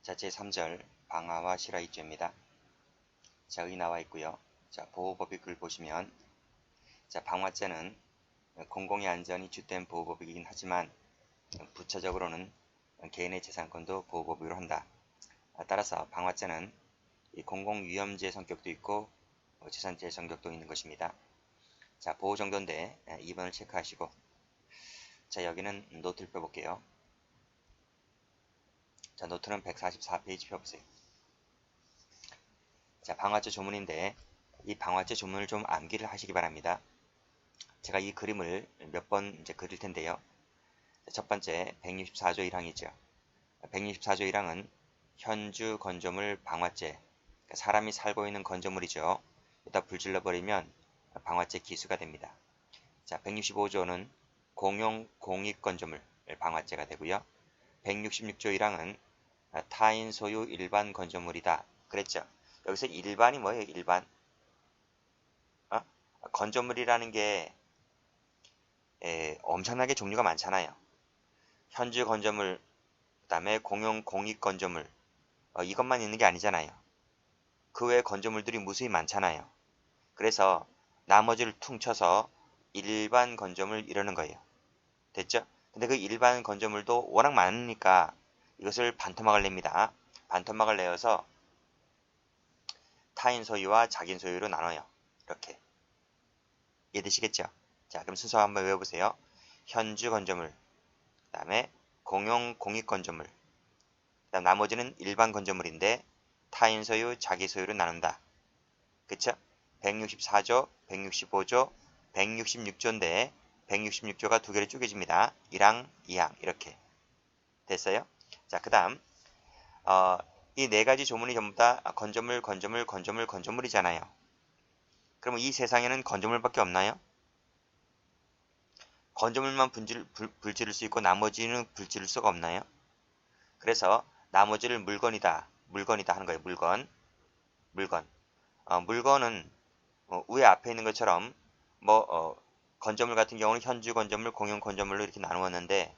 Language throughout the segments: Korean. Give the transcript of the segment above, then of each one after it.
자, 제3절 방화와 실화이조입니다. 자, 여기 나와 있고요. 자, 보호법익을 보시면 자, 방화죄는 공공의 안전이 주된 보호법이긴 하지만 부차적으로는 개인의 재산권도 보호법으로 한다. 따라서 방화죄는 공공위험죄 성격도 있고 재산죄 성격도 있는 것입니다. 자, 보호 정도인데 2번을 체크하시고 자, 여기는 노트를 펴볼게요. 자, 노트는 144페이지 펴보세요. 자, 방화죄 조문인데 이 방화죄 조문을 좀 암기를 하시기 바랍니다. 제가 이 그림을 몇 번 이제 그릴 텐데요. 첫 번째 164조 1항이죠. 164조 1항은 현주 건조물 방화죄, 그러니까 사람이 살고 있는 건조물이죠. 여기다 불 질러버리면 방화죄 기수가 됩니다. 자, 165조는 공용 공익 건조물 방화죄가 되고요. 166조 1항은 타인 소유 일반 건조물이다. 그랬죠. 여기서 일반이 뭐예요? 일반. 건조물이라는 게 엄청나게 종류가 많잖아요. 현주 건조물, 그 다음에 공용 공익 건조물, 이것만 있는 게 아니잖아요. 그 외에 건조물들이 무수히 많잖아요. 그래서 나머지를 퉁쳐서 일반 건조물 이러는 거예요. 됐죠? 근데 그 일반 건조물도 워낙 많으니까 이것을 반토막을 냅니다. 반토막을 내어서 타인 소유와 자기 소유로 나눠요. 이렇게. 이해되시겠죠? 자, 그럼 순서 한번 외워보세요. 현주 건조물, 그 다음에 공용 공익 건조물, 그 다음 나머지는 일반 건조물인데 타인 소유, 자기 소유로 나눈다. 그쵸? 164조, 165조, 166조인데 166조가 두 개로 쪼개집니다. 1항, 2항 이렇게 됐어요? 자, 그 다음 이 네 가지 조문이 전부 다 건조물, 건조물, 건조물, 건조물이잖아요. 그러면 이 세상에는 건조물밖에 없나요? 건조물만 불 지를 수 있고 나머지는 불 지를 수가 없나요? 그래서 나머지를 물건이다 하는 거예요. 물건. 물건은 위에 앞에 있는 것처럼 건조물 같은 경우는 현주 건조물, 공용 건조물로 이렇게 나누었는데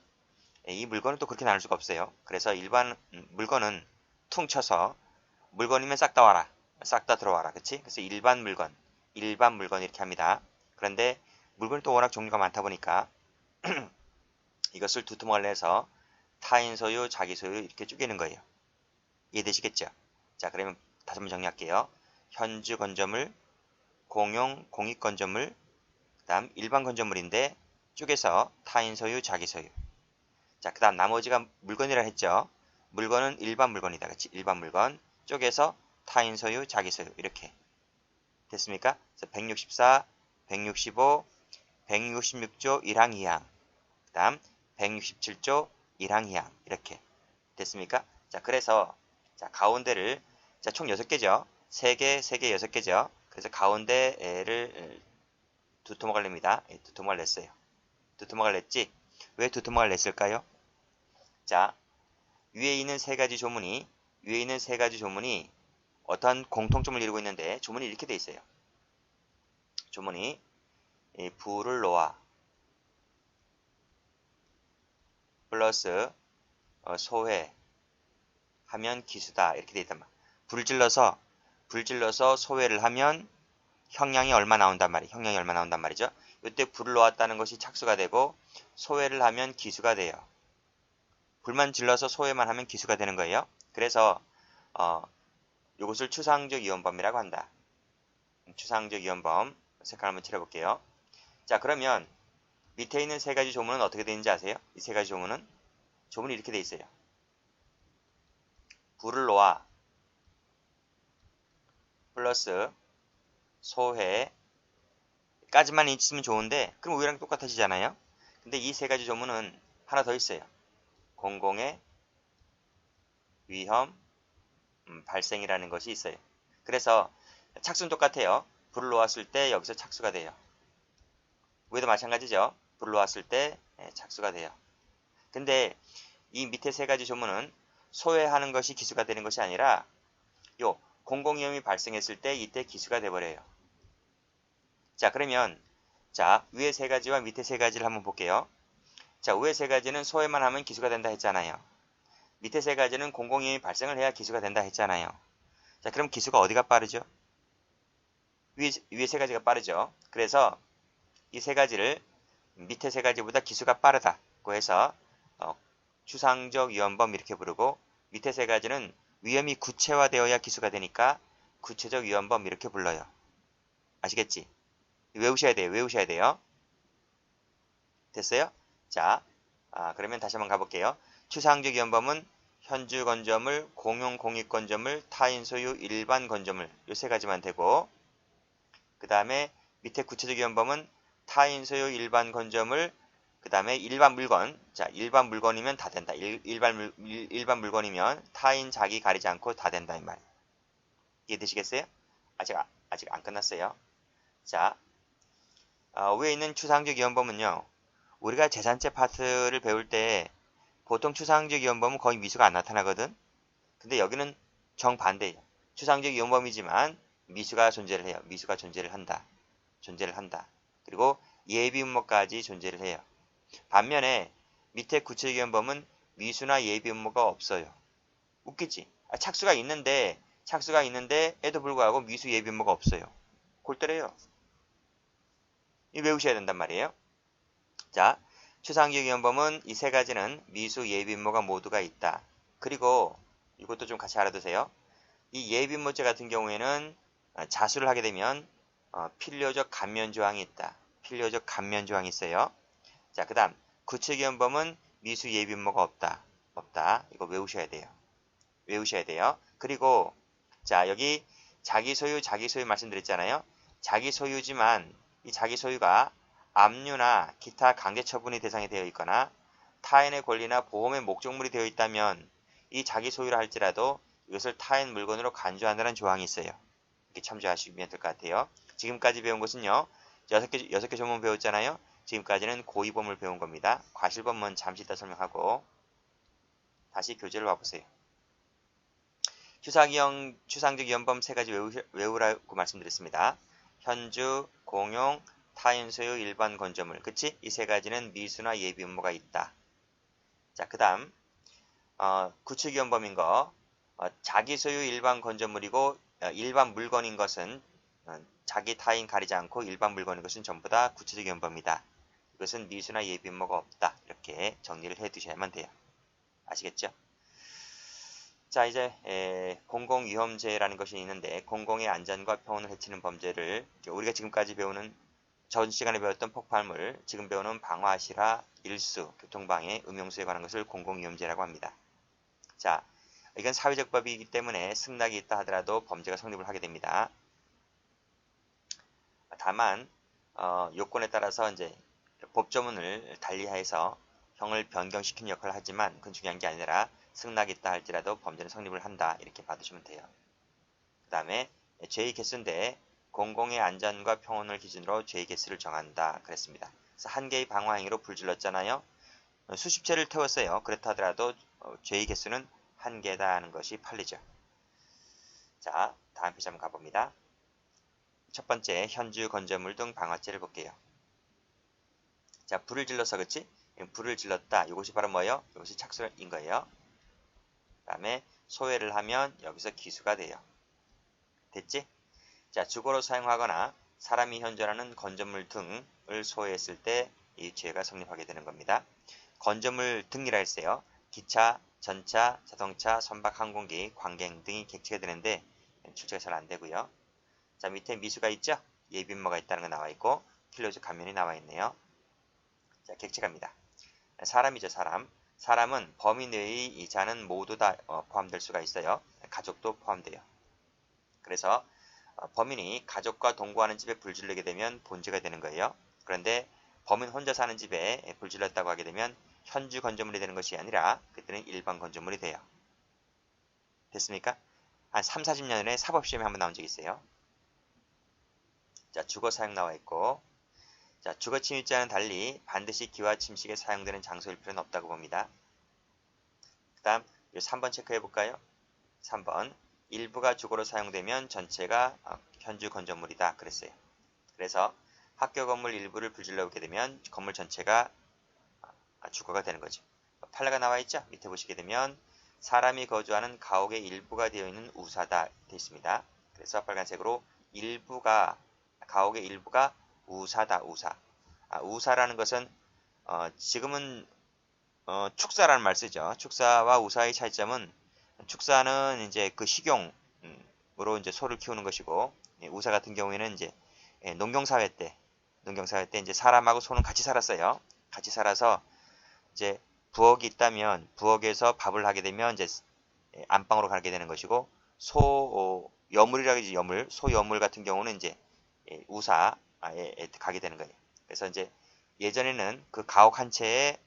이 물건은 또 그렇게 나눌 수가 없어요. 그래서 일반 물건은 퉁쳐서 물건이면 싹 다 와라, 싹 다 들어와라, 그치? 그래서 일반 물건 이렇게 합니다. 그런데 물건이 또 워낙 종류가 많다 보니까 이것을 두 토막을 내서 타인 소유, 자기 소유 이렇게 쪼개는 거예요. 이해되시겠죠? 자, 그러면 다시 한번 정리할게요. 현주 건조물, 공용 공익 건조물, 그 다음 일반 건조물인데 쪼개서 타인 소유, 자기 소유. 자, 그 다음 나머지가 물건이라 했죠. 물건은 일반 물건이다. 그치? 일반 물건 쪼개서 타인 소유, 자기 소유 이렇게 됐습니까? 그래서 164, 165, 166조 1항 2항, 그 다음 167조 1항 2항 이렇게 됐습니까? 자, 그래서 자, 가운데를 자, 총 6개죠. 3개, 3개, 6개죠. 그래서 가운데를 두 토막을 냅니다. 두 토막을 냈어요. 두 토막을 냈지? 왜 두 토막을 냈을까요? 자, 위에 있는 세 가지 조문이 어떤 공통점을 이루고 있는데 조문이 이렇게 돼 있어요. 조문이 불을 놓아 플러스 소회 하면 기수다 이렇게 돼 있단 말이에요. 불 질러서 소회를 하면 형량이 얼마 나온단 말이죠. 이때 불을 놓았다는 것이 착수가 되고 소회를 하면 기수가 돼요. 불만 질러서 소회만 하면 기수가 되는 거예요. 그래서 이것을 추상적 이원범이라고 한다. 추상적 이원범 색깔 한번 칠해볼게요. 자, 그러면 밑에 있는 세 가지 조문은 어떻게 되는지 아세요? 이 세 가지 조문이 이렇게 돼 있어요. 불을 놓아 플러스 소회까지만 있으면 좋은데 그럼 위랑 똑같아지잖아요. 근데 이 세 가지 조문은 하나 더 있어요. 공공의 위험 발생이라는 것이 있어요. 그래서 착수는 똑같아요. 불을 놓았을 때 여기서 착수가 돼요. 위에도 마찬가지죠. 불을 놓았을 때 착수가 돼요. 근데 이 밑에 세 가지 조문은 소외하는 것이 기수가 되는 것이 아니라 요 공공위험이 발생했을 때 이때 기수가 돼버려요. 자, 그러면 자, 위에 세 가지와 밑에 세 가지를 한번 볼게요. 자, 위에 세 가지는 소외만 하면 기수가 된다 했잖아요. 밑에 세 가지는 공공이음이 발생을 해야 기수가 된다 했잖아요. 자, 그럼 기수가 어디가 빠르죠? 위에 세 가지가 빠르죠. 그래서 이 세 가지를 밑에 세 가지보다 기수가 빠르다고 해서 추상적 위험범 이렇게 부르고, 밑에 세 가지는 위험이 구체화되어야 기수가 되니까 구체적 위험범 이렇게 불러요. 아시겠지? 외우셔야 돼요. 외우셔야 돼요. 됐어요? 자, 그러면 다시 한번 가볼게요. 추상적 위험범은 현주 건조물, 공용 공익 건조물, 타인 소유, 일반 건조물 이 세 가지만 되고, 그 다음에 밑에 구체적 위험범은 타인 소유, 일반 건조물, 그 다음에 일반 물건. 자, 일반 물건이면 다 된다. 일반 물건이면 타인 자기 가리지 않고 다 된다 이 말. 이해되시겠어요? 아직 안 끝났어요. 자, 위에 있는 추상적 위험범은요, 우리가 재산제 파트를 배울 때 보통 추상적 위험범은 거의 미수가 안 나타나거든. 근데 여기는 정반대예요. 추상적 위험범이지만 미수가 존재를 해요. 미수가 존재를 한다. 그리고 예비음모까지 존재를 해요. 반면에 밑에 구체적 위험범은 미수나 예비음모가 없어요. 웃기지? 착수가 있는데 에도 불구하고 미수 예비음모가 없어요. 골 때려요. 이 외우셔야 된단 말이에요. 자, 추상적 위험범은 이 세 가지는 미수 예비음모가 모두가 있다. 그리고 이것도 좀 같이 알아두세요. 이 예비음모죄 같은 경우에는 자수를 하게 되면 필요적 감면 조항이 있다. 필요적 감면 조항이 있어요. 자, 그 다음 구체적 위험범은 미수 예비음모가 없다. 이거 외우셔야 돼요. 그리고 자, 여기 자기 소유 말씀드렸잖아요. 자기 소유지만 이 자기 소유가 압류나 기타 강제 처분이 대상이 되어 있거나 타인의 권리나 보험의 목적물이 되어 있다면 이 자기 소유라 할지라도 이것을 타인 물건으로 간주한다는 조항이 있어요. 이렇게 참조하시면 될 것 같아요. 지금까지 배운 것은요, 6개 조문 배웠잖아요. 지금까지는 고의범을 배운 겁니다. 과실범은 잠시 이따 설명하고 다시 교재를 와보세요. 추상적 위험범 세 가지 외우라고 말씀드렸습니다. 현주, 공용, 타인 소유, 일반 건조물. 그치? 이 세 가지는 미수나 예비 음모가 있다. 자, 그 다음 구축 위험범인 거, 자기 소유 일반 건조물이고 일반 물건인 것은 자기 타인 가리지 않고 일반 물건인 것은 전부 다 구체적 위험범이다. 이것은 미수나 예비 음모가 없다. 이렇게 정리를 해 두셔야만 돼요. 아시겠죠? 자, 이제 공공위험죄라는 것이 있는데, 공공의 안전과 평온을 해치는 범죄를 우리가 지금까지 배우는, 전 시간에 배웠던 폭발물, 지금 배우는 방화, 실화, 일수, 교통방해, 음용수에 관한 것을 공공위험죄라고 합니다. 자, 이건 사회적 법이기 때문에 승낙이 있다 하더라도 범죄가 성립을 하게 됩니다. 다만 요건에 따라서 이제 법조문을 달리해서 형을 변경시키는 역할을 하지만 그건 중요한 게 아니라 승낙이 있다 할지라도 범죄는 성립을 한다, 이렇게 봐두시면 돼요. 그 다음에 죄의 개수인데 공공의 안전과 평온을 기준으로 죄의 개수를 정한다 그랬습니다. 그래서 한 개의 방화 행위로 불 질렀잖아요. 수십 채를 태웠어요. 그렇다 하더라도 죄의 개수는 한 개다 하는 것이 판례죠. 자, 다음 페이지 한번 가봅니다. 첫 번째, 현주, 건조물 등 방화죄를 볼게요. 자, 불을 질러서, 그치? 불을 질렀다. 이것이 바로 뭐예요? 이것이 착수인 거예요. 그 다음에 소외를 하면 여기서 기수가 돼요. 됐지? 자, 주거로 사용하거나 사람이 현존하는 건조물 등을 소외했을 때 이 죄가 성립하게 되는 겁니다. 건조물 등이라 했어요. 기차, 전차, 자동차, 선박, 항공기, 광경 등이 객체가 되는데 출제가 잘 안 되고요. 자, 밑에 미수가 있죠? 예비음모가 있다는 거 나와 있고 필요적 감면이 나와 있네요. 자, 객체갑니다. 사람이죠, 사람. 사람은 범위 내의 이자는 모두 다 포함될 수가 있어요. 가족도 포함돼요. 그래서 범인이 가족과 동거하는 집에 불 지르게 되면 본죄가 되는 거예요. 그런데 범인 혼자 사는 집에 불 질렀다고 하게 되면 현주 건조물이 되는 것이 아니라 그때는 일반 건조물이 돼요. 됐습니까? 한 3, 40년 전에 사법시험에 한번 나온 적이 있어요. 자, 주거 사용 나와 있고, 자, 주거 침입자와는 달리 반드시 기와 침식에 사용되는 장소일 필요는 없다고 봅니다. 그 다음 3번 체크해 볼까요? 3번, 일부가 주거로 사용되면 전체가 현주 건조물이다 그랬어요. 그래서 학교 건물 일부를 불질러 오게 되면 건물 전체가 주거가 되는 거죠. 판례가 나와 있죠? 밑에 보시게 되면 사람이 거주하는 가옥의 일부가 되어 있는 우사다 되어 있습니다. 그래서 빨간색으로 가옥의 일부가 우사다. 우사. 우사라는 것은 지금은 축사라는 말 쓰죠. 축사와 우사의 차이점은 축사는 이제 그 식용으로 이제 소를 키우는 것이고, 우사 같은 경우에는 이제 농경사회 때 이제 사람하고 소는 같이 살았어요. 같이 살아서 이제 부엌이 있다면 부엌에서 밥을 하게 되면 이제 안방으로 가게 되는 것이고, 여물이라고 하지. 소 여물 같은 경우는 이제 우사에 가게 되는 거예요. 그래서 이제 예전에는 그 가옥 한 채에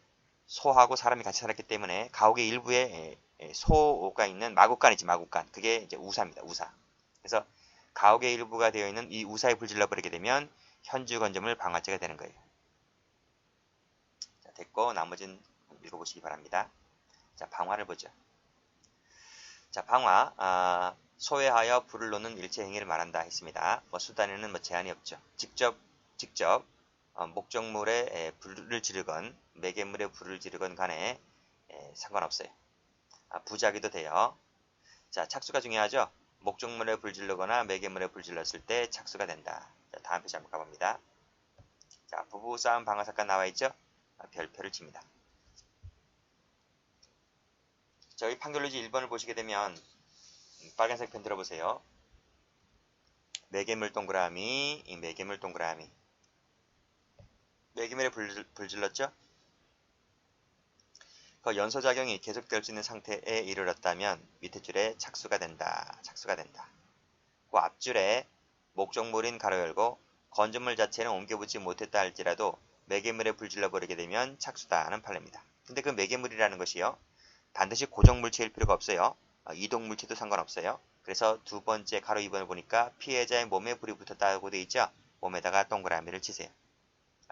소하고 사람이 같이 살았기 때문에 가옥의 일부에 소가 있는 마구간이지. 마구간. 그게 이제 우사입니다. 우사. 그래서 가옥의 일부가 되어 있는 이 우사에 불질러 버리게 되면 현주건조물 방화죄가 되는 거예요. 자, 됐고 나머지는 읽어보시기 바랍니다. 자, 방화를 보죠. 자, 방화. 소외하여 불을 놓는 일체 행위를 말한다 했습니다. 수단에는 제한이 없죠. 직접 목적물에 불을 지르건 매개물에 불을 지르건 간에 상관없어요. 부작위도 돼요. 자, 착수가 중요하죠. 목적물에 불 지르거나 매개물에 불 질렀을 때 착수가 된다. 자, 다음 페이지 한번 가봅니다. 자, 부부싸움 방화 사건 나와 있죠. 별표를 칩니다. 저희 판결루지 1번을 보시게 되면 빨간색 펜 들어보세요. 매개물 동그라미, 매개물 동그라미. 매개물에 불 질렀죠? 그 연소작용이 계속될 수 있는 상태에 이르렀다면 밑에 줄에 착수가 된다. 착수가 된다. 그 앞줄에 목적물인 가로 열고 건조물 자체는 옮겨붙지 못했다 할지라도 매개물에 불 질러버리게 되면 착수다 하는 판례입니다. 근데 그 매개물이라는 것이요. 반드시 고정물체일 필요가 없어요. 이동물체도 상관없어요. 그래서 두 번째 가로 2번을 보니까 피해자의 몸에 불이 붙었다고 되어 있죠. 몸에다가 동그라미를 치세요.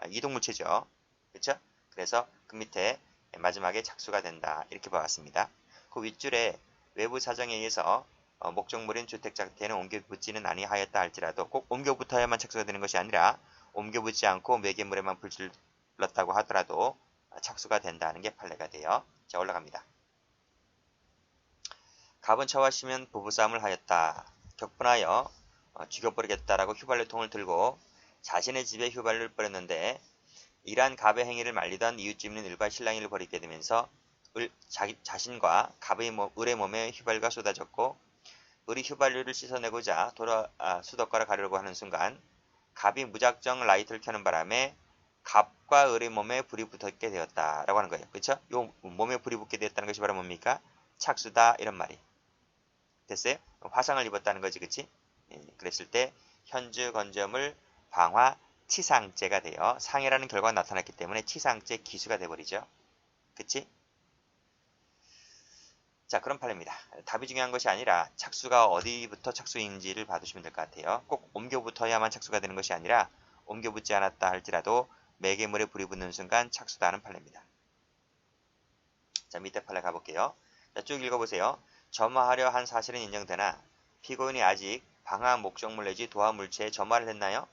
이동물체죠. 그렇죠? 그래서 그 밑에 마지막에 착수가 된다. 이렇게 봐왔습니다. 그 윗줄에 외부 사정에 의해서 목적물인 주택 자체는 옮겨붙지는 아니하였다 할지라도 꼭 옮겨붙어야만 착수가 되는 것이 아니라 옮겨붙지 않고 매개물에만 불질렀다고 하더라도 착수가 된다는 게 판례가 돼요. 자, 올라갑니다. 갑은 처와 시면 부부싸움을 하였다. 격분하여 죽여버리겠다라고 휘발유통을 들고 자신의 집에 휘발유를 뿌렸는데 이러한 갑의 행위를 말리던 이웃집 있는 을과 실랑이를 벌이게 되면서 자신과 갑의 을의 몸에 휘발유가 쏟아졌고 을이 휘발유를 씻어내고자 수도가를 가려고 하는 순간 갑이 무작정 라이트를 켜는 바람에 갑과 을의 몸에 불이 붙게 되었다라고 하는 거예요. 그렇죠? 요 몸에 불이 붙게 되었다는 것이 바로 뭡니까? 착수다 이런 말이 됐어요? 화상을 입었다는 거지, 그치? 그랬을 때 현주 건조물 방화 치상죄가 돼요. 상해라는 결과가 나타났기 때문에 치상죄 기수가 돼버리죠. 그치? 자, 그런 판례입니다. 답이 중요한 것이 아니라 착수가 어디부터 착수인지를 봐두시면 될 것 같아요. 꼭 옮겨붙어야만 착수가 되는 것이 아니라 옮겨붙지 않았다 할지라도 매개물에 불이 붙는 순간 착수다 하는 판례입니다. 자, 밑에 판례 가볼게요. 자, 쭉 읽어보세요. 점화하려 한 사실은 인정되나 피고인이 아직 방화 목적물 내지 도화 물체에 점화를 했나요?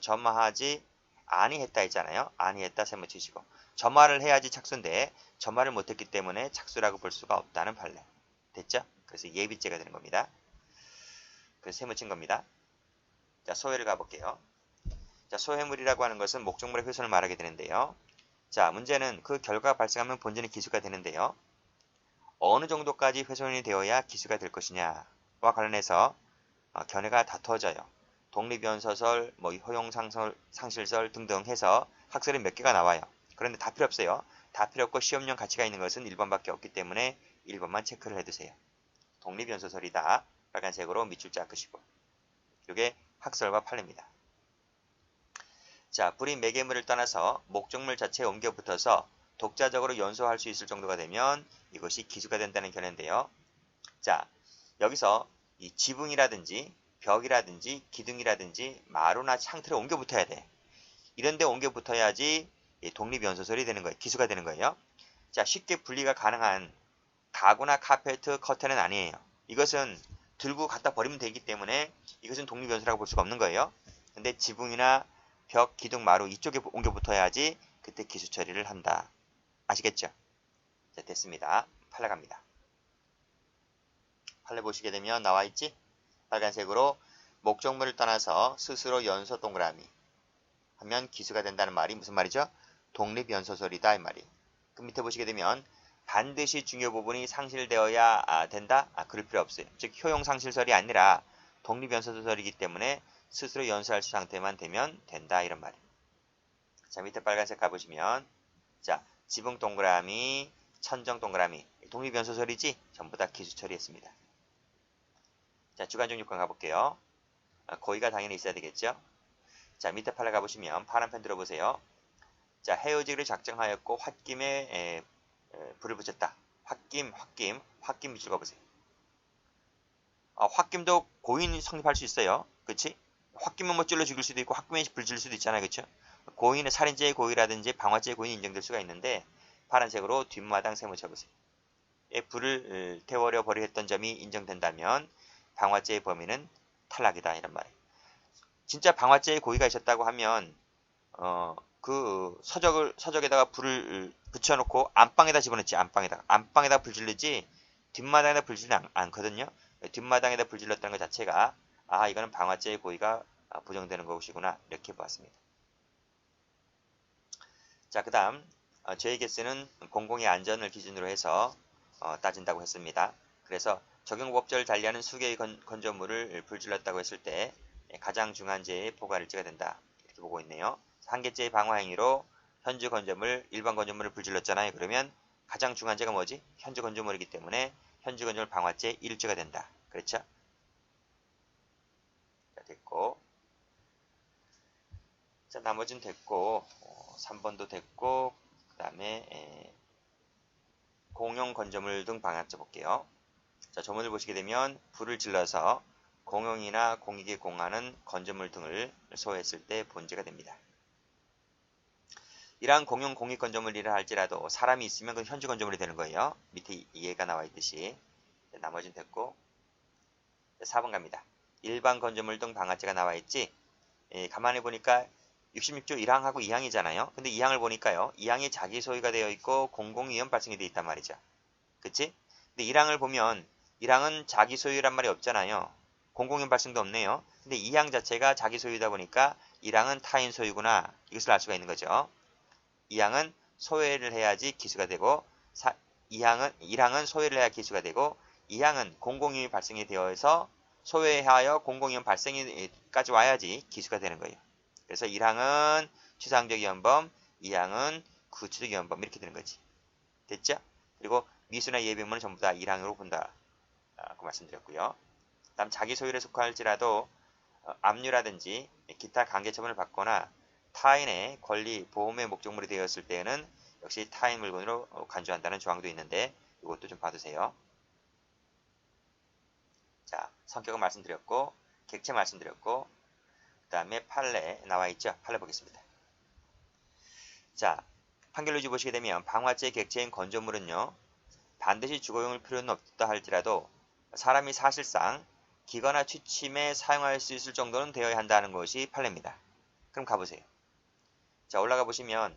점화하지 아니했다 했잖아요. 아니했다 세모 치시고 점화를 해야지 착수인데 점화를 못했기 때문에 착수라고 볼 수가 없다는 판례. 됐죠? 그래서 예비죄가 되는 겁니다. 그래서 세모 친 겁니다. 자, 소회를 가볼게요. 자, 소회물이라고 하는 것은 목적물의 훼손을 말하게 되는데요. 자, 문제는 그 결과가 발생하면 본전이 기수가 되는데요. 어느 정도까지 훼손이 되어야 기수가 될 것이냐와 관련해서 견해가 다투어져요. 독립연서설, 효용상실설 등등 해서 학설이 몇 개가 나와요. 그런데 다 필요 없어요. 다 필요 없고 시험용 가치가 있는 것은 1번밖에 없기 때문에 1번만 체크를 해두세요. 독립연서설이다. 빨간색으로 밑줄 쫙 그시고. 이게 학설과 판례입니다. 자, 불이 매개물을 떠나서 목적물 자체에 옮겨 붙어서 독자적으로 연소할 수 있을 정도가 되면 이것이 기수가 된다는 견해인데요. 자, 여기서 이 지붕이라든지 벽이라든지 기둥이라든지 마루나 창틀에 옮겨 붙어야 돼. 이런데 옮겨 붙어야지 독립연소설이 되는 거예요. 기수가 되는 거예요. 자, 쉽게 분리가 가능한 가구나 카페트, 커튼은 아니에요. 이것은 들고 갖다 버리면 되기 때문에 이것은 독립연소라고 볼 수가 없는 거예요. 근데 지붕이나 벽, 기둥, 마루 이쪽에 옮겨 붙어야지 그때 기수 처리를 한다. 아시겠죠? 자, 됐습니다. 판례 갑니다. 판례 보시게 되면 나와 있지? 빨간색으로 목적물을 떠나서 스스로 연소 동그라미 하면 기수가 된다는 말이 무슨 말이죠? 독립연소설이다 이 말이. 그 밑에 보시게 되면 반드시 중요 부분이 상실되어야 된다? 그럴 필요 없어요. 즉 효용 상실설이 아니라 독립연소설이기 때문에 스스로 연소할 상태만 되면 된다 이런 말이에요. 자, 밑에 빨간색 가보시면 자, 지붕 동그라미, 천정 동그라미 독립연소설이지? 전부 다 기수 처리했습니다. 자, 주관적육관 가볼게요. 고의가 당연히 있어야 되겠죠? 자, 밑에 판례 가보시면 파란 펜 들어보세요. 자, 헤어지기를 작정하였고 홧김에 불을 붙였다. 홧김 밑줄 가보세요. 홧김도 고의는 성립할 수 있어요. 그치? 홧김은 뭐 찔러 죽일 수도 있고 홧김에 불 지를 수도 있잖아요. 그쵸? 고의는 살인죄의 고의라든지 방화죄의 고의는 인정될 수가 있는데 파란색으로 뒷마당 세모쳐보세요. 불을 태워려 버려 했던 점이 인정된다면 방화죄의 범위는 탈락이다 이란 말이에요. 진짜 방화죄의 고의가 있었다고 하면 그 서적에다가 불을 붙여놓고 안방에다 집어넣지. 안방에다 불 질르지 뒷마당에다 불 질르지 않거든요. 뒷마당에다 불 질렀다는 것 자체가 이거는 방화죄의 고의가 부정되는 것이구나 이렇게 보았습니다. 자, 그 다음 죄의 개수는 공공의 안전을 기준으로 해서 따진다고 했습니다. 그래서 적용법절을 달리하는 수개의 건조물을 불질렀다고 했을 때 가장 중한 죄의 포괄일지가 된다. 이렇게 보고 있네요. 한 개째의 방화행위로 현주 건조물, 일반 건조물을 불질렀잖아요. 그러면 가장 중한 죄가 뭐지? 현주 건조물이기 때문에 현주 건조물 방화죄 1주가 된다. 그렇죠? 자, 됐고. 자, 나머지는 됐고, 3번도 됐고, 그 다음에 공용 건조물 등 방향제 볼게요. 자, 조문을 보시게 되면 불을 질러서 공용이나 공익에 공하는 건조물 등을 소화했을 때 본죄가 됩니다. 이러한 공용 공익 건조물이라 할지라도 사람이 있으면 그건 현주 건조물이 되는 거예요. 밑에 이해가 나와 있듯이. 나머지는 됐고 4번 갑니다. 일반 건조물 등 방화죄가 나와 있지. 가만히 보니까 66조 1항하고 2항이잖아요. 근데 2항을 보니까요. 2항이 자기 소유가 되어 있고 공공위험 발생이 되어 있단 말이죠. 그치? 근데 1항을 보면 1항은 자기 소유란 말이 없잖아요. 공공위험 발생도 없네요. 근데 2항 자체가 자기 소유다 보니까 1항은 타인 소유구나. 이것을 알 수가 있는 거죠. 2항은 소외를 해야지 기수가 되고 1항은 소외를 해야 기수가 되고 2항은 공공위험이 발생이 되어서 소외하여 공공위험 발생까지 와야지 기수가 되는 거예요. 그래서 1항은 추상적 위헌범, 2항은 구체적 위헌범 이렇게 되는 거지. 됐죠? 그리고 미수나 예비문은 전부 다 1항으로 본다. 그 말씀드렸고요. 다음 자기 소유에 속할지라도 압류라든지 기타 강제 처분을 받거나 타인의 권리, 보험의 목적물이 되었을 때에는 역시 타인 물건으로 간주한다는 조항도 있는데 이것도 좀 봐두세요. 자, 성격은 말씀드렸고 객체 말씀드렸고 그 다음에 판례 나와 있죠. 판례 보겠습니다. 자, 판결루지 보시게 되면 방화죄 객체인 건조물은요. 반드시 주거용일 필요는 없다 할지라도 사람이 사실상 기거나 취침에 사용할 수 있을 정도는 되어야 한다는 것이 판례입니다. 그럼 가보세요. 자, 올라가 보시면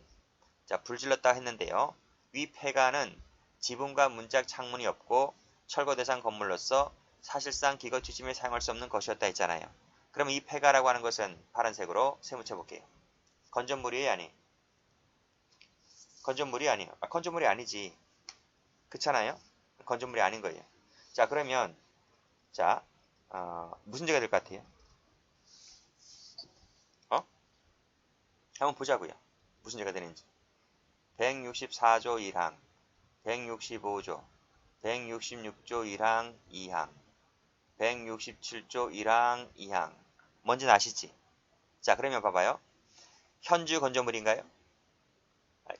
자, 불 질렀다 했는데요. 위 폐가는 지붕과 문짝 창문이 없고 철거 대상 건물로서 사실상 기거 취침에 사용할 수 없는 것이었다 했잖아요. 그럼 이 폐가라고 하는 것은 파란색으로 세무쳐 볼게요. 건조물이에요, 아니? 건조물이 아니에요. 건조물이 아니지. 그렇잖아요? 건조물이 아닌 거예요. 자, 그러면 자, 무슨 죄가 될 것 같아요? 한번 보자고요. 무슨 죄가 되는지. 164조 1항, 165조, 166조 1항 2항, 167조 1항 2항. 뭔지는 아시지? 자, 그러면 봐봐요. 현주 건조물인가요?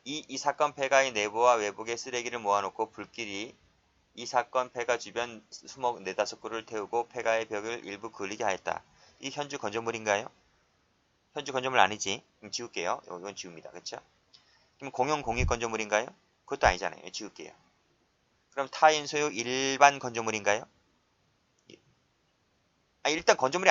이 사건 폐가의 내부와 외부의 쓰레기를 모아놓고 불길이 이 사건 폐가 주변 수목 4-5그루를 태우고 폐가의 벽을 일부 그을리게 하였다. 이 현주 건조물인가요? 현주 건조물 아니지. 그럼 지울게요. 이건 지웁니다. 그렇죠? 그럼 공용 공익 건조물인가요? 그것도 아니잖아요. 지울게요. 그럼 타인 소유 일반 건조물인가요? 일단 건조물이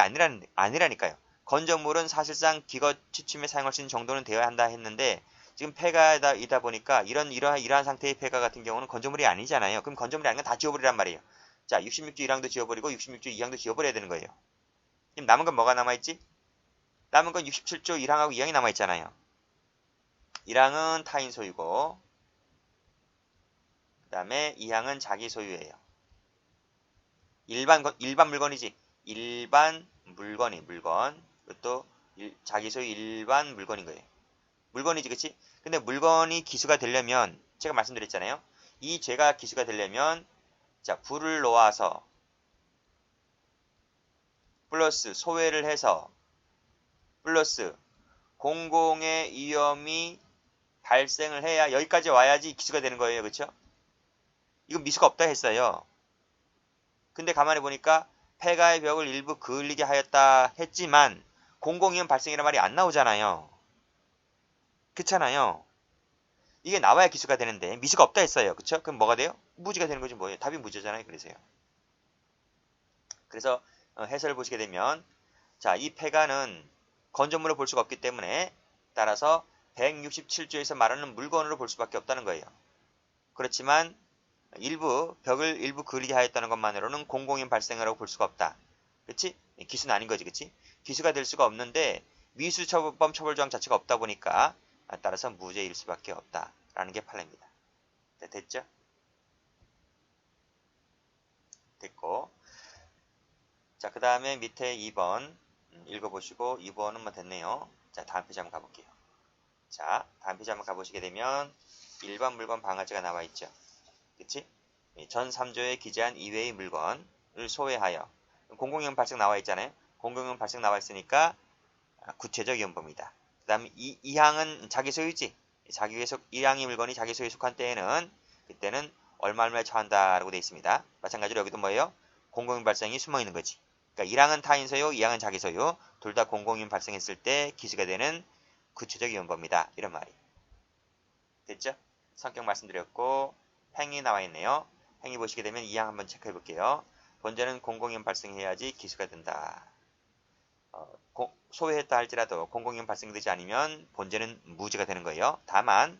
아니라니까요. 건조물은 사실상 기거 취침에 사용할 수 있는 정도는 되어야 한다 했는데 지금 폐가이다 보니까 이러한 상태의 폐가 같은 경우는 건조물이 아니잖아요. 그럼 건조물이 아닌 건 다 지워버리란 말이에요. 자, 66조 1항도 지워버리고 66조 2항도 지워버려야 되는 거예요. 지금 남은 건 뭐가 남아있지? 남은 건 67조 1항하고 2항이 남아있잖아요. 1항은 타인 소유고 그 다음에 2항은 자기 소유예요. 일반 물건이지. 일반 물건. 이것도 자기 소유 일반 물건인 거예요. 물건이지, 그치? 근데 물건이 기수가 되려면 제가 말씀드렸잖아요. 이 죄가 기수가 되려면 자, 불을 놓아서 플러스 소외를 해서 플러스 공공의 위험이 발생을 해야 여기까지 와야지 기수가 되는 거예요. 그쵸? 이거 미수가 없다 했어요. 근데 가만히 보니까 폐가의 벽을 일부 그을리게 하였다 했지만 공공위험 발생이란 말이 안 나오잖아요. 그렇잖아요. 이게 나와야 기수가 되는데 미수가 없다 했어요. 그쵸? 그럼 뭐가 돼요? 무지가 되는 거지 뭐예요. 답이 무지잖아요. 그래서요. 그래서 해설을 보시게 되면 자, 이 폐가는 건조물로 볼 수가 없기 때문에 따라서 167조에서 말하는 물건으로 볼 수밖에 없다는 거예요. 그렇지만 벽을 일부 그리게 하였다는 것만으로는 공공위험 발생이라고 볼 수가 없다. 그치? 기수는 아닌 거지. 그치? 기수가 될 수가 없는데 미수처벌법 처벌조항 자체가 없다 보니까 따라서 무죄일 수밖에 없다라는 게 판례입니다. 네, 됐죠? 됐고 자, 그 다음에 밑에 2번 읽어보시고 2번은 뭐 됐네요. 자, 다음 페이지 한번 가볼게요. 자, 다음 페이지 한번 가보시게 되면 일반 물건 방아죄가 나와 있죠. 그치? 전 3조에 기재한 이외의 물건을 소외하여 공공위험 발생 나와 있잖아요. 공공위험 발생 나와 있으니까 구체적 위험범위다. 그 다음에 2항은 자기 소유지. 2항의 물건이 자기 소유에 속한 때에는 그때는 얼마에 처한다라고 되어 있습니다. 마찬가지로 여기도 뭐예요? 공공위험 발생이 숨어 있는 거지. 그러니까 1항은 타인 소유, 2항은 자기 소유. 둘 다 공공위험 발생했을 때 기수가 되는 구체적 위험범위다. 이런 말이. 됐죠? 성격 말씀드렸고 행위 나와 있네요. 행위 보시게 되면 2항 한번 체크해 볼게요. 본죄는 공공위험 발생해야지 기수가 된다. 소외했다 할지라도 공공위험 발생되지 않으면 본죄는 무죄가 되는 거예요. 다만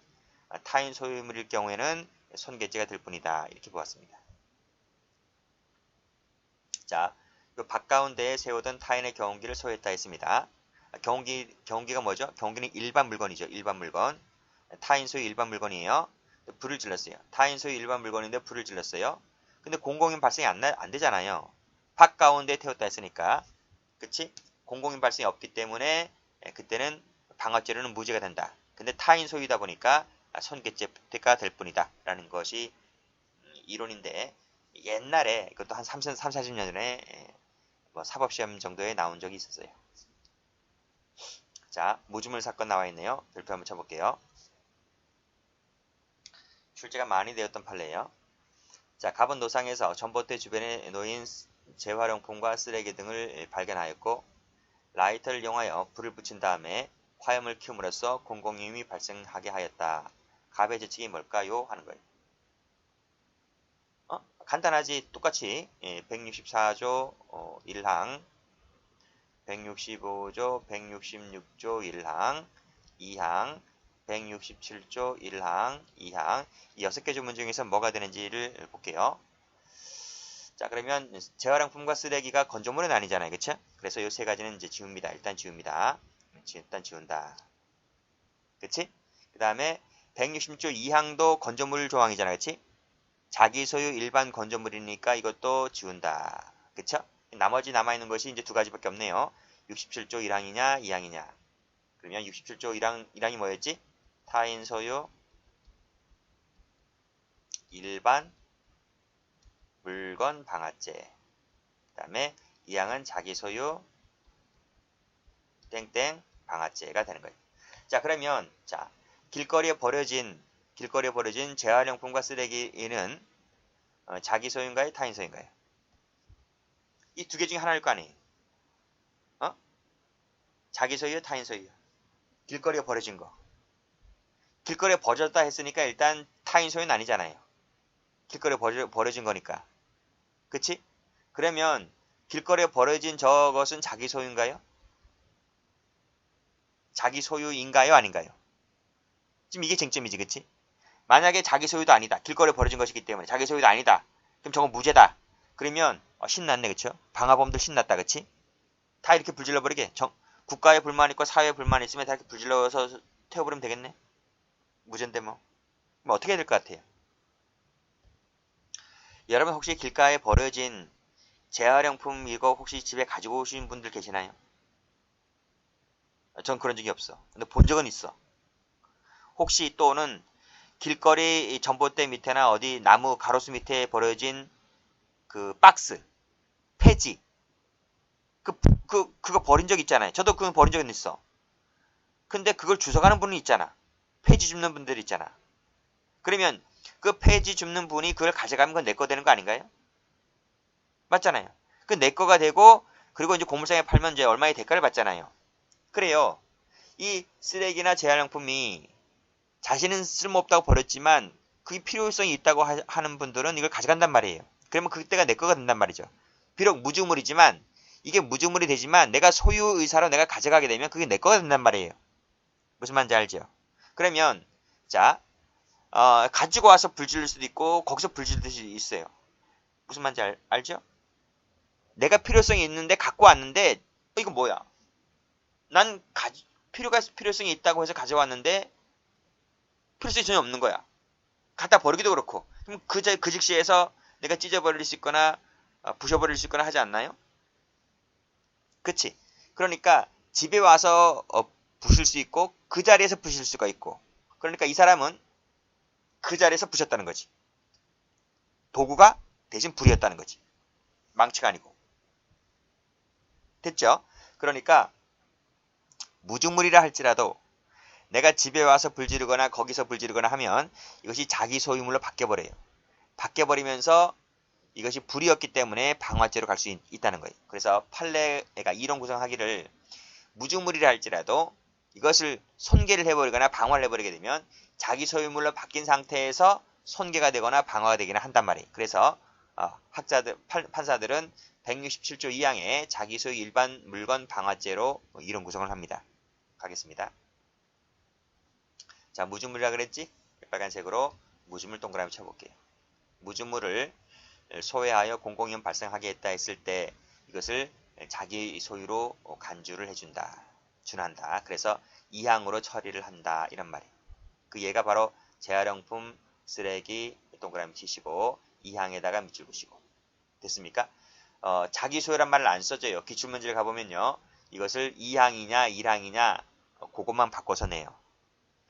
타인 소유물일 경우에는 손괴죄가 될 뿐이다. 이렇게 보았습니다. 자, 밭가운데에 세우던 타인의 경운기를 소외했다 했습니다. 경운기가 뭐죠? 경운기는 일반 물건이죠. 일반 물건. 타인 소유 일반 물건이에요. 불을 질렀어요. 타인 소유 일반 물건인데 불을 질렀어요. 근데 공공위험 발생이 안 되잖아요. 밭 가운데 태웠다 했으니까. 그치? 공공위험 발생이 없기 때문에 그때는 방화죄로는 무죄가 된다. 근데 타인 소유다 보니까 손괴죄가 될 뿐이다. 라는 것이 이론인데 옛날에 이것도 한 30, 40년 전에 뭐 사법시험 정도에 나온 적이 있었어요. 자, 무주물 사건 나와 있네요. 별표 한번 쳐볼게요. 출제가 많이 되었던 판례예요. 자, 갑은 노상에서 전봇대 주변에 놓인 재활용품과 쓰레기 등을 발견하였고 라이터를 이용하여 불을 붙인 다음에 화염을 키움으로써 공공위험이 발생하게 하였다. 갑의 죄책이 뭘까요? 하는 거예요. 간단하지. 똑같이 164조 1항 165조 166조 1항 2항 167조 1항 2항 이 6개 조문 중에서 뭐가 되는지를 볼게요. 자, 그러면 재활용품과 쓰레기가 건조물은 아니잖아요. 그쵸? 그래서 이 3가지는 이제 지웁니다. 일단 지웁니다. 일단 지운다. 그치? 그 다음에 166조 2항도 건조물 조항이잖아요. 그치? 자기 소유 일반 건조물이니까 이것도 지운다. 그쵸? 나머지 남아있는 것이 이제 2가지밖에 없네요. 67조 1항이냐 2항이냐. 그러면 67조 1항이 뭐였지? 타인 소유 일반 물건 방아죄. 그 다음에 2항은 자기 소유 땡땡 방아죄가 되는 거예요. 자, 그러면 자, 길거리에 버려진 재활용품과 쓰레기는 자기 소유인가요? 타인 소유인가요? 이 2개 중에 하나일 거 아니에요. 자기 소유, 타인 소유. 길거리에 버려진 거. 길거리에 버려졌다 했으니까 일단 타인 소유는 아니잖아요. 길거리에 버려진 거니까. 그치? 그러면 길거리에 버려진 저것은 자기 소유인가요? 자기 소유인가요? 아닌가요? 지금 이게 쟁점이지, 그치? 만약에 자기 소유도 아니다. 길거리에 버려진 것이기 때문에 자기 소유도 아니다. 그럼 저건 무죄다. 그러면 신났네, 그쵸? 방화범들 신났다, 그치? 다 이렇게 불질러버리게. 국가에 불만 있고 사회에 불만 있으면 다 이렇게 불질러서 태워버리면 되겠네. 무죄인데 뭐. 그럼 어떻게 해야 될 것 같아요? 여러분 혹시 길가에 버려진 재활용품 이거 혹시 집에 가지고 오신 분들 계시나요? 전 그런 적이 없어. 근데 본 적은 있어. 혹시 또는 길거리 전봇대 밑에나 어디 나무 가로수 밑에 버려진 그 박스, 폐지, 그거 버린 적 있잖아요. 저도 그거 버린 적은 있어. 근데 그걸 주워가는 분은 있잖아. 폐지 줍는 분들 있잖아. 그러면 그 폐지 줍는 분이 그걸 가져가면 그건 내 거 되는 거 아닌가요? 맞잖아요. 그 내 거가 되고 그리고 이제 고물상에 팔면 이제 얼마의 대가를 받잖아요. 그래요. 이 쓰레기나 재활용품이 자신은 쓸모없다고 버렸지만 그게 필요성이 있다고 하는 분들은 이걸 가져간단 말이에요. 그러면 그때가 내 거가 된단 말이죠. 비록 무주물이지만 이게 무주물이 되지만 내가 소유의사로 내가 가져가게 되면 그게 내 거가 된단 말이에요. 무슨 말인지 알죠? 그러면 자 가지고 와서 불 지를 수도 있고 거기서 불 지를 수도 있어요. 무슨 말인지 알죠? 내가 필요성이 있는데 갖고 왔는데 이거 뭐야? 난 필요성이 있다고 해서 가져왔는데 필요성이 전혀 없는 거야. 갖다 버리기도 그렇고. 그럼 그 즉시에서 내가 찢어버릴 수 있거나 부셔버릴 수 있거나 하지 않나요? 그치? 그러니까 집에 와서 부실 수 있고 그 자리에서 부실 수가 있고. 그러니까 이 사람은 그 자리에서 부셨다는 거지. 도구가 대신 불이었다는 거지. 망치가 아니고. 됐죠? 그러니까 무주물이라 할지라도 내가 집에 와서 불 지르거나 거기서 불 지르거나 하면 이것이 자기 소유물로 바뀌어버려요. 바뀌어버리면서 이것이 불이었기 때문에 방화죄로 갈 수 있다는 거예요. 그래서 판례가 이론 구성하기를 무주물이라 할지라도 이것을 손괴를 해버리거나 방화를 해버리게 되면 자기 소유물로 바뀐 상태에서 손괴가 되거나 방화가 되기는 한단 말이에요. 그래서 판사들은 167조 2항에 자기 소유 일반 물건 방화죄로 이론 구성을 합니다. 가겠습니다. 자, 무주물이라 그랬지? 빨간색으로 무주물 동그라미 쳐볼게요. 무주물을 소외하여 공공위험 발생하게 했다 했을 때 이것을 자기 소유로 간주를 해준다. 준한다. 그래서 2항으로 처리를 한다. 이런 말이에요. 그 예가 바로 재활용품, 쓰레기, 동그라미 치시고 2항에다가 밑줄 그시고. 됐습니까? 자기 소유란 말을 안 써줘요. 기출문제를 가보면요. 이것을 2항이냐 1항이냐 그것만 바꿔서 내요.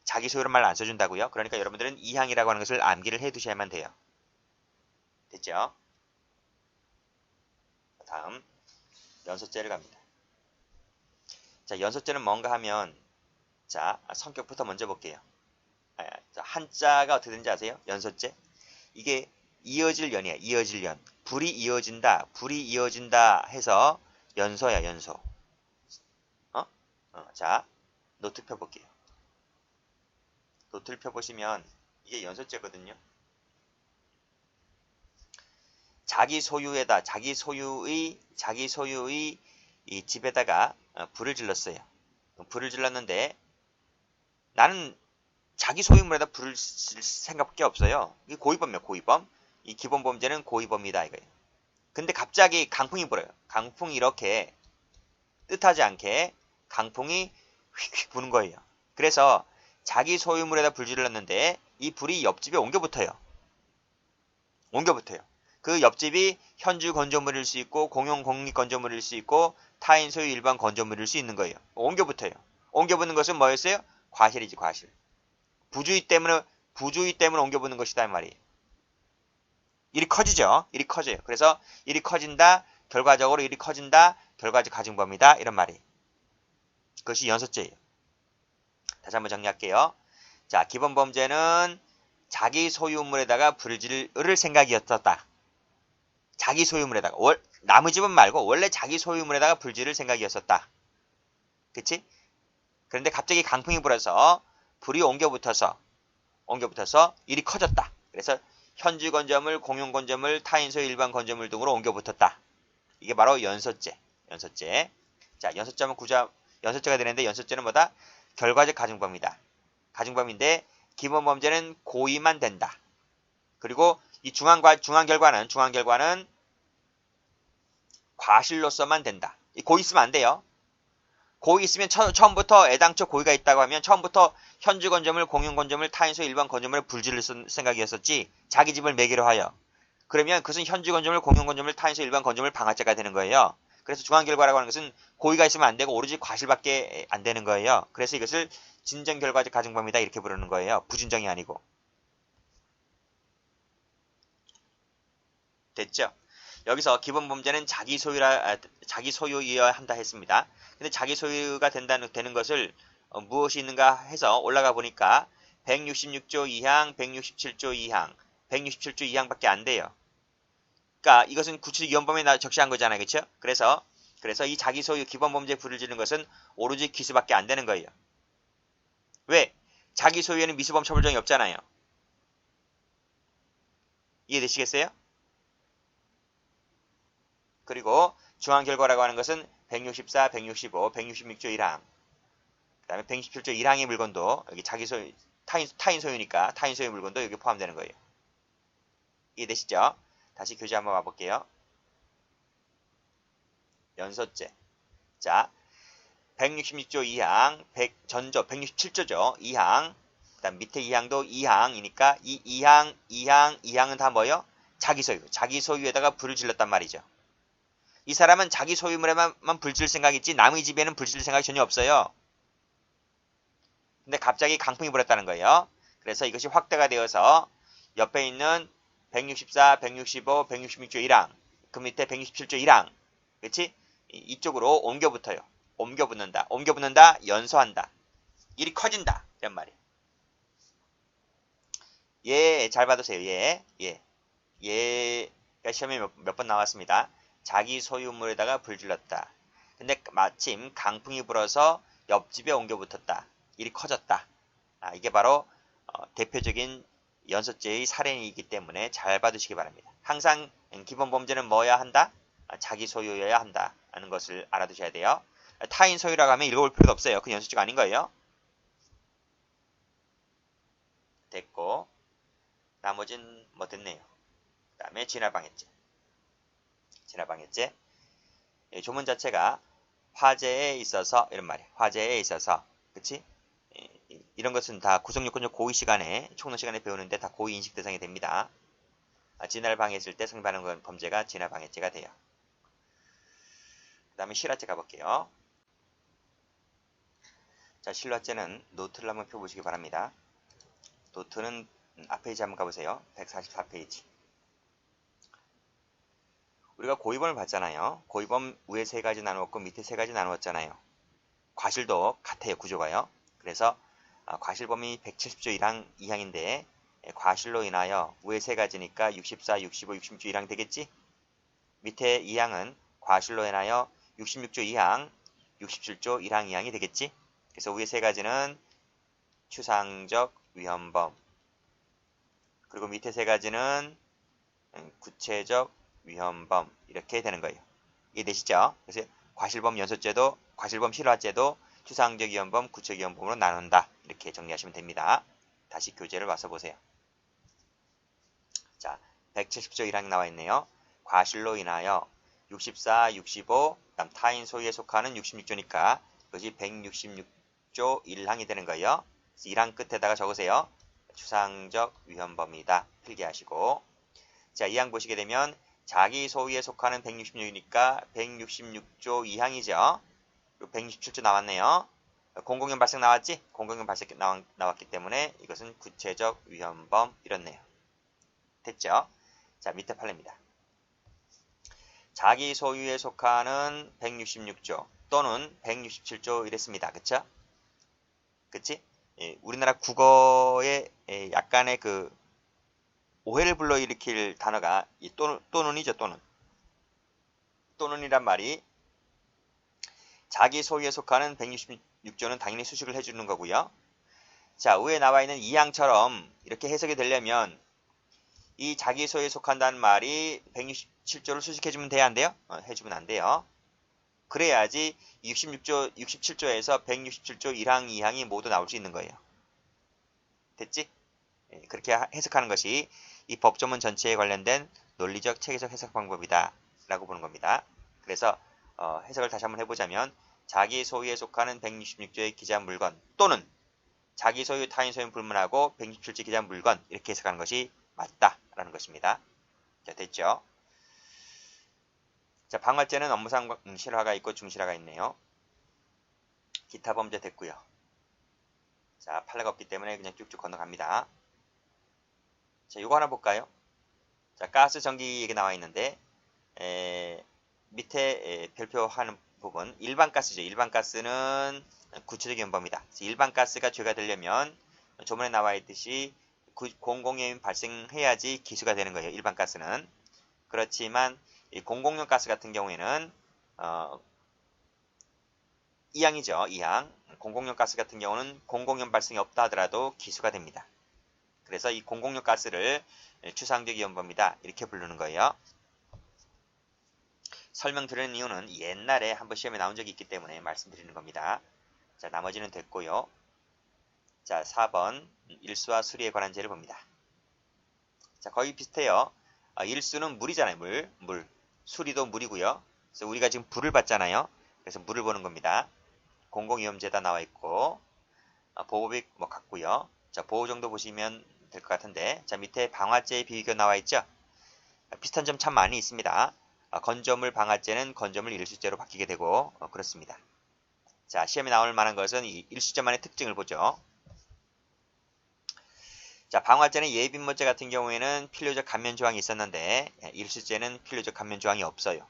자기 소유란 말을 안 써준다고요. 그러니까 여러분들은 2항이라고 하는 것을 암기를 해두셔야만 돼요. 됐죠? 다음 연소죄를 갑니다. 자, 연소죄는 뭔가 하면 자, 성격부터 먼저 볼게요. 한자가 어떻게 되는지 아세요? 연소죄. 이게 이어질 연이야. 이어질 연. 불이 이어진다. 불이 이어진다 해서 연소야. 연소. 자, 노트 펴볼게요. 노트를 펴보시면 이게 연소죄거든요. 자기 소유에다 자기 소유의 이 집에다가 불을 질렀어요. 불을 질렀는데 나는 자기 소유물에다 불을 쓸 생각밖에 없어요. 이게 고의범이에요. 고의범. 이 기본 범죄는 고의범이다 이거예요. 근데 갑자기 강풍이 불어요. 강풍이 이렇게 뜻하지 않게 강풍이 휙휙 부는 거예요. 그래서 자기 소유물에다 불 질렀는데 이 불이 옆집에 옮겨 붙어요. 옮겨 붙어요. 그 옆집이 현주 건조물일 수 있고 공용 공립 건조물일 수 있고 타인 소유 일반 건조물일 수 있는 거예요. 옮겨 붙어요. 옮겨 붙는 것은 뭐였어요? 과실이지 과실. 부주의 때문에 옮겨 붙는 것이다 이 말이에요. 일이 커지죠. 일이 커져요. 그래서 일이 커진다. 결과적으로 일이 커진다. 결과적 가중범이다. 이런 말이에요. 그것이 연소죄예요. 다시 한번 정리할게요. 자, 기본 범죄는 자기 소유물에다가 불을 지를 생각이었었다. 자기 소유물에다가 남의 집은 말고 원래 자기 소유물에다가 불 지를 생각이었었다. 그치? 그런데 갑자기 강풍이 불어서 불이 옮겨 붙어서 일이 커졌다. 그래서 현주 건조물, 공용 건조물, 타인 소유 일반 건조물 등으로 옮겨 붙었다. 이게 바로 연소죄. 자, 연소죄가 되는데 연소죄는 뭐다? 결과적 가중범이다. 가중범위인데 기본 범죄는 고의만 된다. 그리고 이 중한 결과는 과실로서만 된다. 이 고의 있으면 안 돼요. 고의 있으면 처음부터 애당초 고의가 있다고 하면 처음부터 현주 건조물, 공용 건조물, 타인소 일반 건조물에 불지를 쓸 생각이었었지 자기 집을 매기로 하여. 그러면 그것은 현주 건조물, 공용 건조물, 타인소 일반 건조물 방화죄가 되는 거예요. 그래서 중한 결과라고 하는 것은 고의가 있으면 안 되고 오로지 과실밖에 안 되는 거예요. 그래서 이것을 진정결과적 가중범위다 이렇게 부르는 거예요. 부진정이 아니고. 됐죠? 여기서 기본 범죄는 자기 소유이어야 한다 했습니다. 근데 자기 소유가 되는 것을 무엇이 있는가 해서 올라가 보니까 166조 2항, 167조 2항, 167조 2항밖에 안 돼요. 그러니까 이것은 구치위헌범에 적시한 거잖아요. 그렇죠? 그래서 이 자기 소유 기본 범죄에 불을 지는 것은 오로지 기수밖에 안 되는 거예요. 왜? 자기 소유에는 미수범 처벌정이 없잖아요. 이해되시겠어요? 그리고 중한 결과라고 하는 것은 164, 165, 166조 1항, 그 다음에 167조 1항의 물건도 여기 자기 소유, 타인 소유니까 타인 소유 물건도 여기 포함되는 거예요. 이해되시죠? 다시 교재 한번 와볼게요. 연소죄. 자, 166조 2항, 전조 167조죠. 2항, 그 다음 밑에 2항도 2항이니까 이 2항은 다 뭐예요? 자기 소유에다가 불을 질렀단 말이죠. 이 사람은 자기 소유물에만 불질 생각이 있지 남의 집에는 불질 생각이 전혀 없어요. 근데 갑자기 강풍이 불었다는 거예요. 그래서 이것이 확대가 되어서 옆에 있는 164, 165, 166조 1항, 그 밑에 167조 1항, 그렇지? 이쪽으로 옮겨 붙어요. 옮겨 붙는다, 연소한다. 일이 커진다. 이런 말이에요. 예, 잘 받으세요. 얘가 시험에 몇 번 나왔습니다. 자기 소유물에다가 불 질렀다. 근데 마침 강풍이 불어서 옆집에 옮겨 붙었다. 일이 커졌다. 이게 바로 대표적인 연소죄의 사례이기 때문에 잘 받으시기 바랍니다. 항상 기본 범죄는 뭐여야 한다? 자기 소유여야 한다. 하는 것을 알아두셔야 돼요. 타인 소유라고 하면 읽어볼 필요도 없어요. 그 연소죄가 아닌 거예요. 됐고 나머지는 뭐 됐네요. 그 다음에 진화방해죄. 조문 자체가 화재에 있어서 이런 말이에요. 화재에 있어서 그치? 이런 것은 다 구성요건적 고의 시간에 총론 시간에 배우는데 다 고의 인식 대상이 됩니다. 진화를 방해했을 때 성립하는 범죄가 진화방해죄가 돼요. 그 다음에 실화죄 가볼게요. 자, 실화죄는 노트를 한번 펴보시기 바랍니다. 노트는 앞페이지 한번 가보세요. 144페이지. 우리가 고의범을 봤잖아요. 고의범 위에 세 가지 나누었고 밑에 세 가지 나누었잖아요. 과실도 같아요. 구조가요. 그래서 과실범위 170조 1항 2항인데 과실로 인하여 위에 세 가지니까 64, 65, 66조 1항 되겠지? 밑에 2항은 과실로 인하여 66조 2항, 67조 1항 2항이 되겠지? 그래서 위에 세 가지는 추상적 위헌범, 그리고 밑에 세 가지는 구체적 위헌범 이렇게 되는 거예요. 이해되시죠? 그래서 과실범 연소죄도 과실범 실화죄도 추상적 위헌범, 구체적 위헌범으로 나눈다. 이렇게 정리하시면 됩니다. 다시 교재를 와서 보세요. 자, 170조 1항 나와 있네요. 과실로 인하여 64, 65, 그다음 타인 소유에 속하는 66조니까 그것이 166조 1항이 되는 거예요. 1항 끝에다가 적으세요. 추상적 위헌범이다. 필기하시고 자, 2항 보시게 되면 자기 소유에 속하는 166이니까 166조 2항이죠. 그리고 167조 나왔네요. 공공연 발생 나왔지? 공공연 발생 나왔기 때문에 이것은 구체적 위헌범 이렇네요. 됐죠? 자, 밑에 판례입니다. 자기 소유에 속하는 166조 또는 167조 이랬습니다. 그쵸? 그치? 우리나라 국어에 약간의 그 오해를 불러일으킬 단어가 이 또는이죠. 또는이란 말이 자기 소유에 속하는 166조는 당연히 수식을 해주는 거고요. 자, 위에 나와 있는 2항처럼 이렇게 해석이 되려면 이 자기 소유에 속한다는 말이 167조를 수식해주면 돼야 안 돼요? 해주면 안 돼요. 그래야지 67조에서 167조 1항, 2항이 모두 나올 수 있는 거예요. 됐지? 예, 그렇게 해석하는 것이 이 법조문 전체에 관련된 논리적 체계적 해석 방법이다 라고 보는 겁니다. 그래서 해석을 다시 한번 해보자면 자기 소유에 속하는 166조의 기재한 물건 또는 자기 소유 타인 소유는 불문하고 167조 기재한 물건 이렇게 해석하는 것이 맞다라는 것입니다. 자, 됐죠? 자, 방화죄는 업무상 실화가 있고 중실화가 있네요. 기타 범죄 됐고요. 자, 판례가 없기 때문에 그냥 쭉쭉 건너갑니다. 자, 이거 하나 볼까요? 자, 가스, 전기 얘기 나와 있는데 밑에 별표하는 부분 일반 가스죠. 일반 가스는 구체적인 범위다. 일반 가스가 죄가 되려면 조문에 나와 있듯이 공공요인 발생해야지 기수가 되는 거예요. 일반 가스는. 그렇지만 이 공공용 가스 같은 경우에는 이항이죠. 이항. 공공용 가스 같은 경우는 공공용 발생이 없다 하더라도 기수가 됩니다. 그래서 이 공공용 가스를 추상적 위험범위다 이렇게 부르는 거예요. 설명드리는 이유는 옛날에 한번 시험에 나온 적이 있기 때문에 말씀드리는 겁니다. 자, 나머지는 됐고요. 자, 4번 일수와 수리에 관한 죄를 봅니다. 자, 거의 비슷해요. 일수는 물이잖아요. 물. 수리도 물이고요. 그래서 우리가 지금 불을 봤잖아요. 그래서 물을 보는 겁니다. 공공위험죄다 나와 있고 보호법이 뭐 같고요. 자, 보호 정도 보시면 될 것 같은데 자, 밑에 방화죄의 비교 나와 있죠. 비슷한 점 참 많이 있습니다. 건조물 방화죄는 건조물 일수죄로 바뀌게 되고 그렇습니다. 자, 시험에 나올 만한 것은 이 일수죄만의 특징을 보죠. 자, 방화죄는 예비인모죄 같은 경우에는 필요적 감면 조항이 있었는데 일수죄는 필요적 감면 조항이 없어요.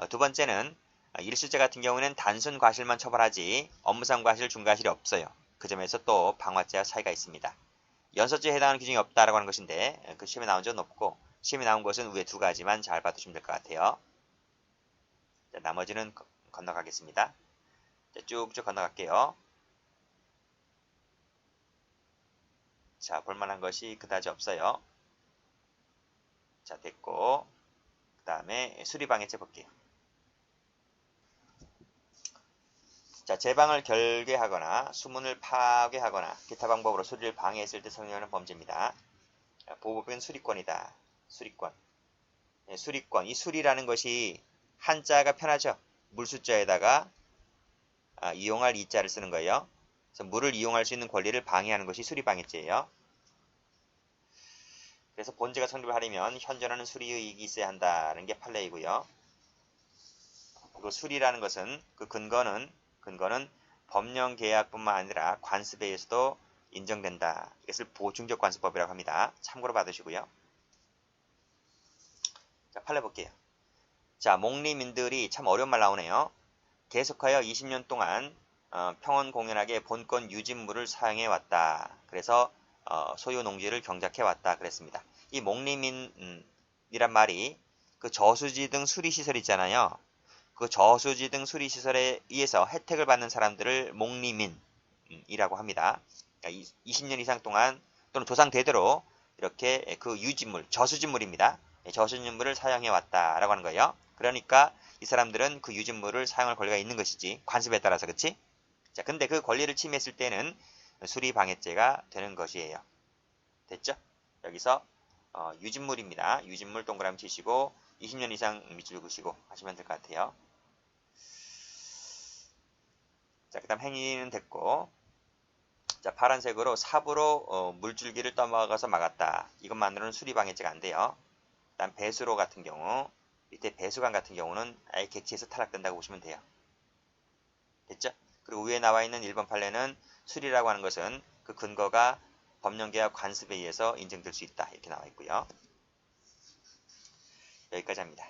두 번째는 일수죄 같은 경우에는 단순 과실만 처벌하지 업무상 과실, 중과실이 없어요. 그 점에서 또 방화죄와 차이가 있습니다. 연소죄에 해당하는 규정이 없다라고 하는 것인데 그 시험에 나온 적은 없고 시험에 나온 것은 위에 두 가지만 잘 봐두시면 될 것 같아요. 자, 나머지는 건너가겠습니다. 자, 쭉쭉 건너갈게요. 자, 볼만한 것이 그다지 없어요. 자, 됐고 그 다음에 수리방해죄 볼게요. 자, 제방을 결계하거나 수문을 파괴하거나 기타 방법으로 수리를 방해했을 때 성립하는 범죄입니다. 보호법은 수리권이다. 수리권. 수리권. 이 수리라는 것이 한자가 편하죠. 물수자에다가 이용할 이자를 쓰는 거예요. 그래서 물을 이용할 수 있는 권리를 방해하는 것이 수리방해죄예요. 그래서 본죄가 성립을 하려면 현존하는 수리의익이 있어야 한다는 게 판례이고요. 그 수리라는 것은 그 근거는 법령 계약뿐만 아니라 관습에 의해서도 인정된다. 이것을 보충적 관습법이라고 합니다. 참고로 받으시고요. 자, 판례 볼게요. 자, 목리민들이 참 어려운 말 나오네요. 계속하여 20년 동안 평온공연하게 본권 유진물을 사용해 왔다. 그래서 소유 농지를 경작해 왔다 그랬습니다. 이 목리민이란 말이 그 저수지 등 수리시설 있잖아요. 그 저수지 등 수리시설에 의해서 혜택을 받는 사람들을 목리민이라고 합니다. 그러니까 20년 이상 동안 또는 조상대대로 이렇게 그 유지물, 저수지물입니다. 저수지물을 사용해 왔다라고 하는 거예요. 그러니까 이 사람들은 그 유지물을 사용할 권리가 있는 것이지. 관습에 따라서, 그치? 자, 근데 그 권리를 침해했을 때는 수리방해죄가 되는 것이에요. 됐죠? 여기서 유진물입니다. 유진물 동그라미 치시고 20년 이상 밑줄 그시고 하시면 될 것 같아요. 자, 그 다음 행위는 됐고, 자, 파란색으로 삽으로 물줄기를 떠먹어서 막았다. 이것만으로는 수리방해죄가 안 돼요. 그 다음 배수로 같은 경우, 밑에 배수관 같은 경우는 아예 객지에서 탈락된다고 보시면 돼요. 됐죠? 그리고 위에 나와 있는 1번 판례는 수리라고 하는 것은 그 근거가 법령계약 관습에 의해서 인정될 수 있다. 이렇게 나와 있고요. 여기까지 합니다.